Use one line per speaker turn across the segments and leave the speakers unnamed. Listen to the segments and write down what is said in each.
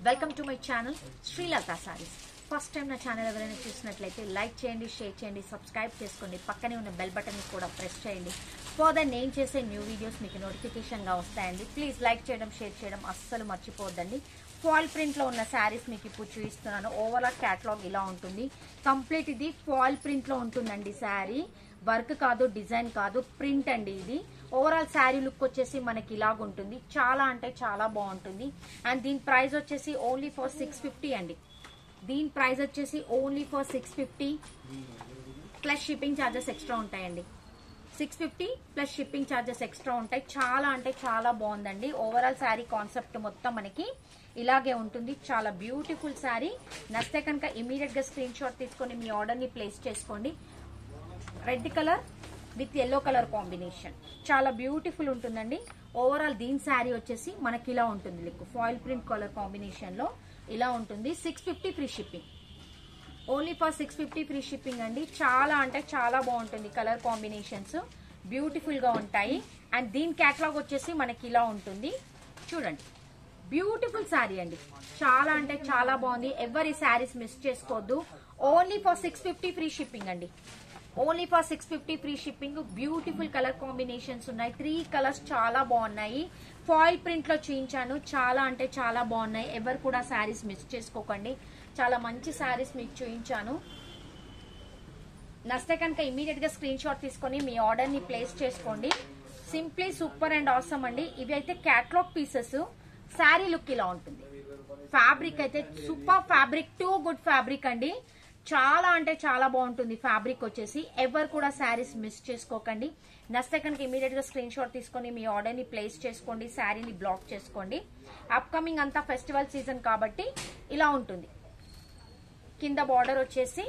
Welcome to my channel Srilatha saris. First time నా channel ఎవరైనా చూసినట్లయితే లైక్ చేయండి, షేర్ చేయండి, సబ్స్క్రైబ్ చేసుకోండి. పక్కనే ఉన్న బెల్ బటన్ కూడా ప్రెస్ చేయండి. ఫర్దర్ నేను చేసే న్యూ వీడియోస్ మీకు నోటిఫికేషన్గా వస్తాయండి. ప్లీజ్ లైక్ చేయడం, షేర్ చేయడం అస్సలు మర్చిపోవద్దండి. ఫాయిల్ ప్రింట్లో ఉన్న శారీస్ మీకు ఇప్పుడు చూపిస్తున్నాను. ఓవరాల్ క్యాటలాగ్ ఇలా ఉంటుంది. కంప్లీట్ ఇది ఫాయిల్ ప్రింట్లో ఉంటుందండి. శారీ వర్క్ కాదు, డిజైన్ కాదు, ప్రింట్ అండి ఇది. ఓవరాల్ శారీ లుక్ వచ్చేసి మనకి ఇలాగ ఉంటుంది. చాలా అంటే చాలా బాగుంటుంది. అండ్ దీని ప్రైస్ వచ్చేసి ఓన్లీ ఫర్ 650 అండి. దీని ప్రైస్ వచ్చేసి only for 650 plus shipping charges extra ఉంటాయండి. 650 ప్లస్ షిప్పింగ్ ఛార్జెస్ ఎక్స్ట్రా ఉంటాయి. చాలా అంటే చాలా బాగుందండి. ఓవరాల్ శారీ కాన్సెప్ట్ మొత్తం మనకి ఇలాగే ఉంటుంది. చాలా బ్యూటిఫుల్ శారీ. నచ్చితే కనుక ఇమీడియట్ గా స్క్రీన్ షాట్ తీసుకొని మీ ఆర్డర్ ని ప్లేస్ చేసుకోండి. Red colour with yellow colour combination చాలా బ్యూటిఫుల్ ఉంటుందండి. ఓవరాల్ దీని శారీ వచ్చేసి మనకి ఇలా ఉంటుంది. లిక్ ఫాయిల్ ప్రింట్ కలర్ కాంబినేషన్ లో ఇలా ఉంటుంది. 650 free shipping. Only for 650 free shipping అండి. చాలా అంటే చాలా బాగుంటుంది. కలర్ కాంబినేషన్స్ బ్యూటిఫుల్ గా ఉంటాయి. అండ్ దీని క్యాటలాగ్ వచ్చేసి మనకి ఇలా ఉంటుంది. చూడండి, బ్యూటిఫుల్ శారీ అండి. చాలా అంటే చాలా బాగుంది. ఎవరి శారీస్ మిస్ చేసుకోవద్దు. ఓన్లీ ఫర్ 650 ఫ్రీ షిప్పింగ్ అండి. Only for 650 free shipping. Beautiful colour combinations ఉన్నాయి. 3 కలర్స్ చాలా బాగున్నాయి. ఫాయిల్ ప్రింట్ లో చూపించాను. చాలా అంటే చాలా బాగున్నాయి. ఎవరు కూడా శారీస్ మిస్ చేసుకోకండి. చాలా మంచి శారీస్ మీకు చూపించాను. నచ్చితే కనుక ఇమీడియట్ గా స్క్రీన్ షాట్ తీసుకొని మీ ఆర్డర్ ని ప్లేస్ చేసుకోండి. సింప్లీ సూపర్ అండ్ ఆసమ్ అండి. ఇవి అయితే క్యాటలాగ్ పీసెస్. శారీ లుక్ ఇలా ఉంటుంది. ఫ్యాబ్రిక్ అయితే super fabric, too good fabric అండి. చాలా అంటే చాలా బాగుంటుంది ఫ్యాబ్రిక్ వచ్చేసి. ఎవరు కూడా శారీస్ మిస్ చేసుకోకండి. నచ్చితే కనుక ఇమీడియట్ గా స్క్రీన్ షాట్ తీసుకొని మీ ఆర్డర్ ని ప్లేస్ చేసుకోండి. శారీని బ్లాక్ చేసుకోండి. అప్కమింగ్ అంతా ఫెస్టివల్ సీజన్ కాబట్టి ఇలా ఉంటుంది. కింద బార్డర్ వచ్చేసి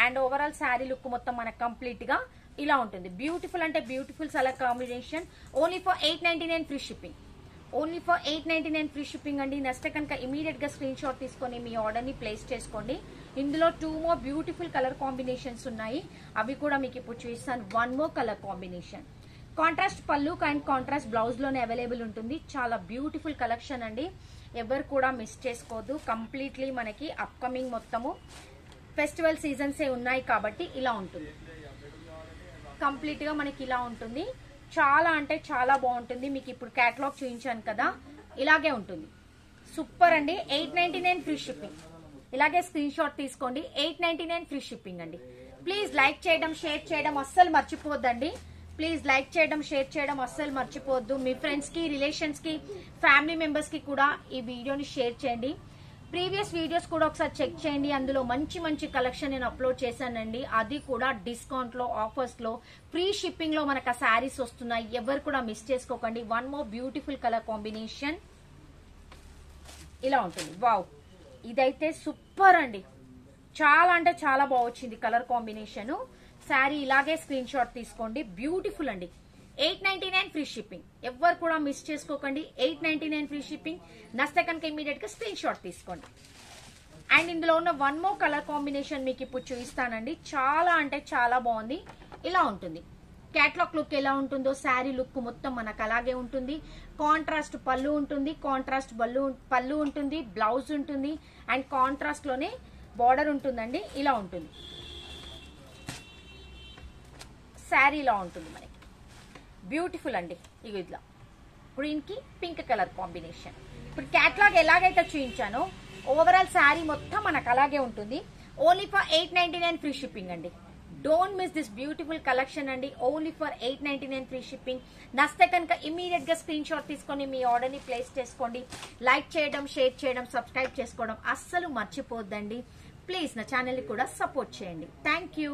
అండ్ ఓవరాల్ శారీ లుక్ మొత్తం మనకు కంప్లీట్ గా ఇలా ఉంటుంది. బ్యూటిఫుల్ అంటే beautiful colour combination. Only for 899 free shipping. Only for 899 free shipping అండి. నెక్స్ట్ కనుక ఇమీడియట్ గా స్క్రీన్ షాట్ తీసుకొని మీ ఆర్డర్ ని ప్లేస్ చేసుకోండి. ఇందులో 2 మోర్ బ్యూటిఫుల్ కలర్ కాంబినేషన్స్ ఉన్నాయి. అవి కూడా మీకు ఇప్పుడు చూపిస్తాను. 1 మోర్ కలర్ కాంబినేషన్. కాంట్రాస్ట్ పళ్ళు అండ్ కాంట్రాస్ట్ బ్లౌజ్ లోనే అవైలబుల్ ఉంటుంది. చాలా బ్యూటిఫుల్ కలెక్షన్ అండి. ఎవరు కూడా మిస్ చేసుకోవద్దు. కంప్లీట్లీ మనకి అప్కమింగ్ మొత్తము ఫెస్టివల్ సీజన్సే ఉన్నాయి కాబట్టి ఇలా ఉంటుంది. కంప్లీట్ గా మనకి ఇలా ఉంటుంది. చాలా అంటే చాలా బాగుంటుంది. మీకు ఇప్పుడు క్యాటలాగ్ చూపించాను కదా, ఇలాగే ఉంటుంది. సూపర్ అండి. 899 ఫ్రీ షిప్పింగ్. ఇలాగే స్క్రీన్ షాట్ తీసుకోండి. 899 ఫ్రీ షిప్పింగ్ అండి. ప్లీజ్ లైక్ చేయడం, షేర్ చేయడం అస్సలు మర్చిపోవద్దండి. ప్లీజ్ లైక్ చేయడం, షేర్ చేయడం అస్సలు మర్చిపోవద్దు. మీ ఫ్రెండ్స్ కి, రిలేషన్స్ కి, ఫ్యామిలీ మెంబర్స్ కి కూడా ఈ వీడియోని షేర్ చేయండి. ప్రీవియస్ వీడియోస్ కూడా ఒకసారి చెక్ చేయండి. అందులో మంచి మంచి కలెక్షన్ నేను అప్లోడ్ చేశానండి. అది కూడా డిస్కౌంట్ లో, ఆఫర్స్ లో, ఫ్రీ షిప్పింగ్ లో మనకు ఆ శారీస్ వస్తున్నాయి. ఎవరు కూడా మిస్ చేసుకోకండి. 1 మోర్ బ్యూటిఫుల్ కలర్ కాంబినేషన్ ఇలా ఉంటుంది. వావ్, ఇదైతే సూపర్ అండి. చాలా అంటే చాలా బాగా వచ్చింది కలర్ కాంబినేషన్. శారీ ఇలాగే స్క్రీన్ షాట్ తీసుకోండి. బ్యూటిఫుల్ అండి. 899 ఫ్రీ షిప్పింగ్. ఎవరు కూడా మిస్ చేసుకోకండి. 899 ఫ్రీ షిప్పింగ్. నచ్చితే కనుక ఇమీడియట్ గా స్క్రీన్ షాట్ తీసుకోండి. అండ్ ఇందులో ఉన్న 1 మోర్ కలర్ కాంబినేషన్ మీకు ఇప్పుడు చూపిస్తానండి. చాలా అంటే చాలా బాగుంది. ఇలా ఉంటుంది. క్యాట్లాగ్ లుక్ ఎలా ఉంటుందో శారీ లుక్ మొత్తం మనకు అలాగే ఉంటుంది. కాంట్రాస్ట్ పళ్ళు ఉంటుంది, కాంట్రాస్ట్ పళ్ళు ఉంటుంది, బ్లౌజ్ ఉంటుంది అండ్ కాంట్రాస్ట్ లోనే బార్డర్ ఉంటుందండి. ఇలా ఉంటుంది శారీ. ఇలా ఉంటుంది మనకి. బ్యూటిఫుల్ అండి. ఇవి ఇట్లా గ్రీన్ కి పింక్ కలర్ కాంబినేషన్. ఇప్పుడు క్యాట్లాగ్ ఎలాగైతే చూపించానో ఓవరాల్ శారీ మొత్తం మనకు అలాగే ఉంటుంది. ఓన్లీ ఫర్ 899 ఫ్రీ షిప్పింగ్ అండి. Don't miss this beautiful collection అండి. Only for 899 free shipping. నచ్చితే కనుక ఇమీడియట్ గా స్క్రీన్ షాట్ తీసుకొని మీ ఆర్డర్ ని ప్లేస్ చేసుకోండి. లైక్ చేయడం, షేర్ చేయడం, సబ్స్క్రైబ్ చేసుకోవడం అస్సలు మర్చిపోద్దండి. ప్లీజ్ నా ఛానల్ ని కూడా సపోర్ట్ చేయండి. Thank you.